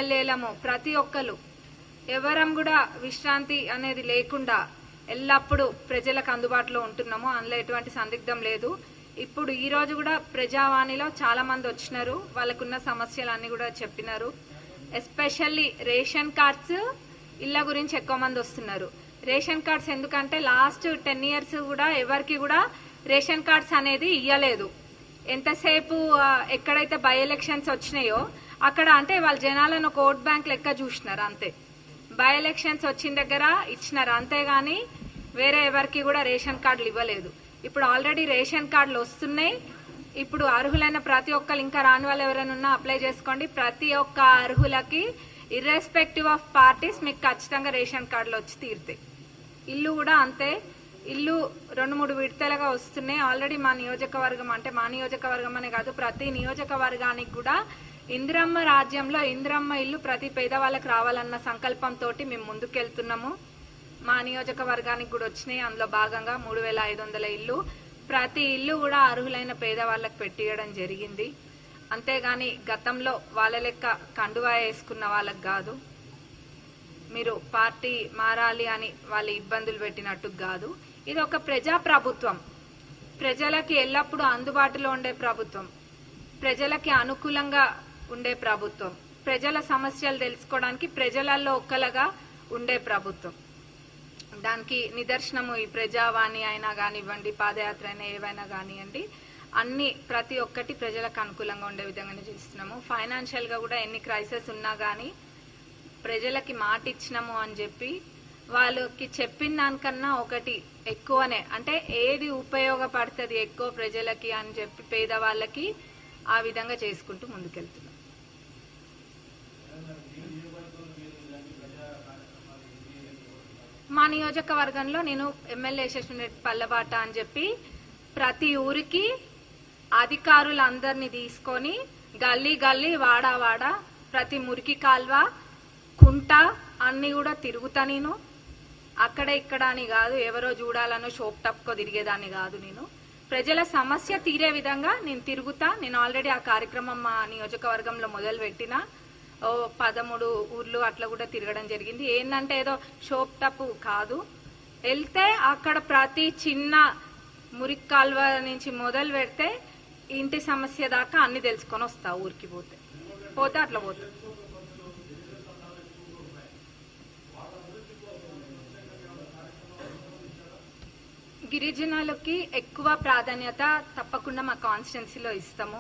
ఎమ్మెల్యేలము ప్రతి ఒక్కరు ఎవరం కూడా విశ్రాంతి అనేది లేకుండా ఎల్లప్పుడూ ప్రజలకు అందుబాటులో ఉంటున్నాము. అందులో ఎటువంటి సందిగ్ధం లేదు. ఇప్పుడు ఈ రోజు కూడా ప్రజావాణిలో చాలా మంది వచ్చినారు, వాళ్ళకున్న సమస్యలన్నీ కూడా చెప్పినారు. ఎస్పెషల్లీ రేషన్ కార్డ్స్ ఇళ్ళ గురించి ఎక్కువ మంది వస్తున్నారు. రేషన్ కార్డ్స్ ఎందుకంటే లాస్ట్ 10 years కూడా ఎవరికి కూడా రేషన్ కార్డ్స్ అనేది ఇయ్యలేదు. ఎంతసేపు ఎక్కడైతే బై ఎలక్షన్స్ వచ్చినాయో అక్కడ అంటే వాళ్ళ జనాలను ఒక ఓట్ బ్యాంక్ లెక్క చూసినారు అంతే. బై ఎలక్షన్స్ వచ్చిన దగ్గర ఇచ్చినారు అంతేగాని వేరే ఎవరికి కూడా రేషన్ కార్డులు ఇవ్వలేదు. ఇప్పుడు ఆల్రెడీ రేషన్ కార్డులు వస్తున్నాయి. ఇప్పుడు అర్హులైన ప్రతి ఒక్కరు, ఇంకా రాని వాళ్ళు ఎవరైనా ఉన్నా అప్లై చేసుకోండి. ప్రతి ఒక్క అర్హులకి ఇర్రెస్పెక్టివ్ ఆఫ్ పార్టీస్ మీకు ఖచ్చితంగా రేషన్ కార్డులు వచ్చి తీరుతాయి. ఇల్లు కూడా అంతే. ఇల్లు 2-3 విడతలుగా వస్తున్నాయి. ఆల్రెడీ మా నియోజకవర్గం అంటే మా నియోజకవర్గం అనే కాదు ప్రతి నియోజకవర్గానికి కూడా ఇందిరమ్మ రాజ్యంలో ఇందిరమ్మ ఇల్లు ప్రతి పేదవాళ్ళకి రావాలన్న సంకల్పంతో మేము ముందుకెళ్తున్నాము. మా నియోజకవర్గానికి కూడా వచ్చినాయి. అందులో భాగంగా 3500 ఇల్లు, ప్రతి ఇల్లు కూడా అర్హులైన పేదవాళ్ళకి పెట్టియడం జరిగింది. అంతేగాని గతంలో వాళ్ళ లెక్క కండువా వేసుకున్న వాళ్ళకి కాదు. మీరు పార్టీ మారాలి అని వాళ్ళు ఇబ్బందులు పెట్టినట్టు కాదు. ఇది ఒక ప్రజా ప్రభుత్వం, ప్రజలకి ఎల్లప్పుడూ అందుబాటులో ఉండే ప్రభుత్వం, ప్రజలకి అనుకూలంగా ఉండే ప్రభుత్వం, ప్రజల సమస్యలు తెలుసుకోవడానికి ప్రజలలో ఒక్కలుగా ఉండే ప్రభుత్వం. దానికి నిదర్శనము ఈ ప్రజావాణి అయినా కానివ్వండి, పాదయాత్ర అయినా ఏవైనా కానివ్వండి, అన్ని ప్రతి ఒక్కటి ప్రజలకు అనుకూలంగా ఉండే విధంగానే చేస్తున్నాము. ఫైనాన్షియల్ గా కూడా ఎన్ని క్రైసిస్ ఉన్నా గానీ ప్రజలకి మాట ఇచ్చినాము అని చెప్పి వాళ్ళకి చెప్పిన దానికన్నా ఒకటి ఎక్కువనే, అంటే ఏది ఉపయోగపడుతుంది ఎక్కువ ప్రజలకి అని చెప్పి పేదవాళ్ళకి ఆ విధంగా చేసుకుంటూ ముందుకెళ్తున్నాం. మా నియోజకవర్గంలో నేను ఎమ్మెల్యే యశస్విని పల్లబాట అని చెప్పి ప్రతి ఊరికి అధికారులందరినీ తీసుకొని గల్లీ గల్లీ వాడా వాడా ప్రతి మురికి కాల్వ కుంట అన్ని కూడా తిరుగుతా. నేను అక్కడ ఇక్కడ అని కాదు, ఎవరో చూడాలనో షోప్ టప్కో తిరిగేదాన్ని కాదు. నేను ప్రజల సమస్య తీరే విధంగా నేను తిరుగుతా. నేను ఆల్రెడీ ఆ కార్యక్రమం మా నియోజకవర్గంలో మొదలు పెట్టిన 13 ఊర్లు అట్లా కూడా తిరగడం జరిగింది. ఏంటంటే ఏదో షోప్ టప్ కాదు, వెళ్తే అక్కడ ప్రతి చిన్న మురికి కాల్వ నుంచి మొదలు పెడితే ఇంటి సమస్య దాకా అన్ని తెలుసుకొని వస్తా. ఊరికి పోతే అట్లా పోతా. గిరిజనులకి ఎక్కువ ప్రాధాన్యత తప్పకుండా మా కాన్స్టిట్యున్సీలో ఇస్తాము.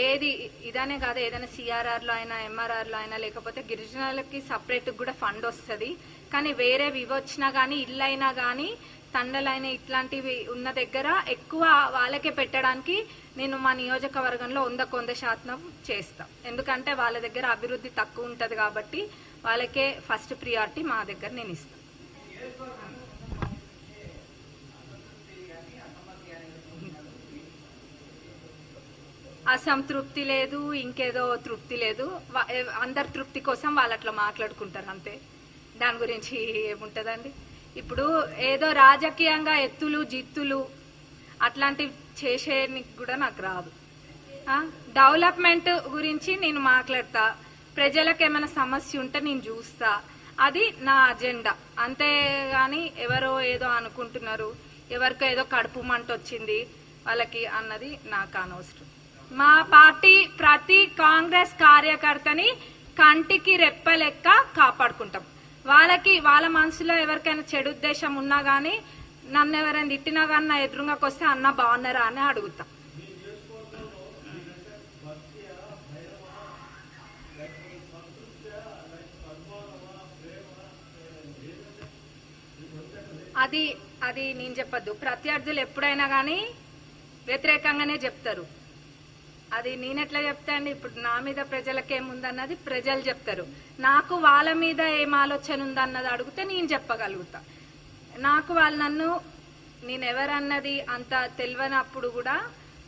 ఏది ఇదనే కాదు, ఏదైనా సిఆర్ఆర్ లో అయినా ఎంఆర్ఆర్ లో అయినా లేకపోతే గిరిజనులకి సపరేట్ కూడా ఫండ్ వస్తుంది. కానీ వేరేవి ఇవ్వచ్చినా గానీ ఇల్లు అయినా గానీ తండలైన ఇట్లాంటివి ఉన్న దగ్గర ఎక్కువ వాళ్ళకే పెట్టడానికి నేను మా నియోజకవర్గంలో 100% చేస్తాం. ఎందుకంటే వాళ్ళ దగ్గర అభివృద్ధి తక్కువ ఉంటది కాబట్టి వాళ్ళకే ఫస్ట్ ప్రియారిటీ మా దగ్గర నేను ఇస్తాను. అసంతృప్తి లేదు, ఇంకేదో తృప్తి లేదు. అందరి తృప్తి కోసం వాళ్ళు అట్లా మాట్లాడుకుంటారు అంతే. దాని గురించి ఏముంటదండి. ఇప్పుడు ఏదో రాజకీయంగా ఎత్తులు జిత్తులు అట్లాంటివి చేసేనికి కూడా నాకు రాదు. డెవలప్మెంట్ గురించి నేను మాట్లాడతా, ప్రజలకు ఏమైనా సమస్య ఉంటే నేను చూస్తా, అది నా అజెండా. అంతేగాని ఎవరో ఏదో అనుకుంటున్నారు, ఎవరికో ఏదో కడుపు మంట వచ్చింది వాళ్ళకి అన్నది నాకు అనవసరం. మా పార్టీ ప్రతి కాంగ్రెస్ కార్యకర్తని కంటికి రెప్పలెక్క కాపాడుకుంటాం. వాళ్ళ మనసులో ఎవరికైనా చెడు ఉద్దేశం ఉన్నా గానీ నన్ను ఎవరైనా తిట్టినా గానీ నా ఎదురుగాకి వస్తే అన్న బాగున్నారా అని అడుగుతా. అది నేను చెప్పద్దు. ప్రత్యర్థులు ఎప్పుడైనా గానీ వ్యతిరేకంగానే చెప్తారు. అది నేనెట్లా చెప్తా అండి. ఇప్పుడు నా మీద ప్రజలకేముందన్నది ప్రజలు చెప్తారు. నాకు వాళ్ళ మీద ఏం ఆలోచన ఉందన్నది అడిగితే నేను చెప్పగలుగుతా. నాకు వాళ్ళు నేను ఎవరన్నది అంత తెలియనప్పుడు కూడా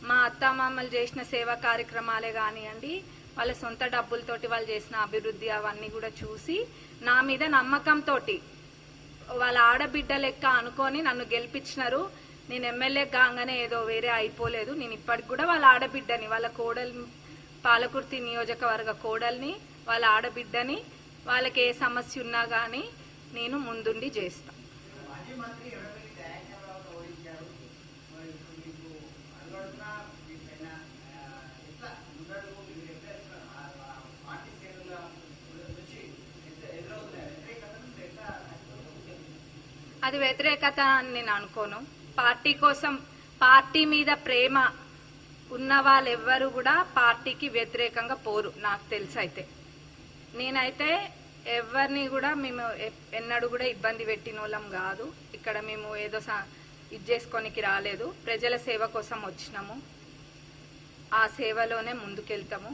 మా అత్తమామలు చేసిన సేవా కార్యక్రమాలే కానివ్వండి, వాళ్ళ సొంత డబ్బులతోటి వాళ్ళు చేసిన అభివృద్ధి అవన్నీ కూడా చూసి నా మీద నమ్మకంతో వాళ్ళ ఆడబిడ్డ లెక్క అనుకొని నన్ను గెలిపించినారు. నేను ఎమ్మెల్యే కాగానే ఏదో వేరే అయిపోలేదు. నేను ఇప్పటికి కూడా వాళ్ళ ఆడబిడ్డని, వాళ్ళ కోడలు, పాలకుర్తి నియోజకవర్గ కోడల్ని, వాళ్ళ ఆడబిడ్డని, వాళ్ళకి ఏ సమస్య ఉన్నా కానీ నేను ముందుండి చేస్తాను. అది వ్యతిరేకత అని నేను అనుకోను. పార్టీ కోసం, పార్టీ మీద ప్రేమ ఉన్న వాళ్ళెవ్వరూ కూడా పార్టీకి వ్యతిరేకంగా పోరు. నాకు తెలిసి అయితే నేనైతే ఎవరిని కూడా మేము ఎన్నడూ కూడా ఇబ్బంది పెట్టిన వాళ్ళం కాదు. ఇక్కడ మేము ఏదో ఇది చేసుకోనికి రాలేదు. ప్రజల సేవ కోసం వచ్చినాము. ఆ సేవలోనే ముందుకెళ్తాము.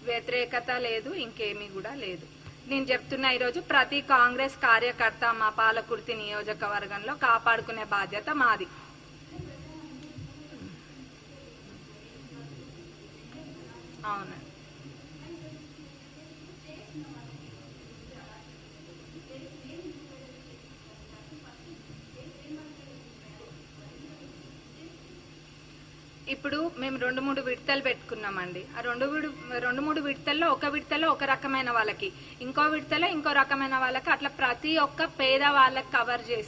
వ్యతిరేకత లేదు, ఇంకేమీ కూడా లేదు. నేను చెప్తున్నా, ఈరోజు ప్రతి కాంగ్రెస్ కార్యకర్త మా పాలకుర్తి నియోజకవర్గంలో కాపాడుకునే బాధ్యత మాది. అవును. ఇప్పుడు మేము 2-3 విడతలు పెట్టుకున్నామండి. ఆ 2-3 విడతల్లో ఒక విడతలో ఒక రకమైన వాళ్ళకి, ఇంకో విడతలో ఇంకో రకమైన వాళ్ళకి, అట్లా ప్రతి ఒక్క పేద వాళ్ళకి కవర్ చేస్తాం.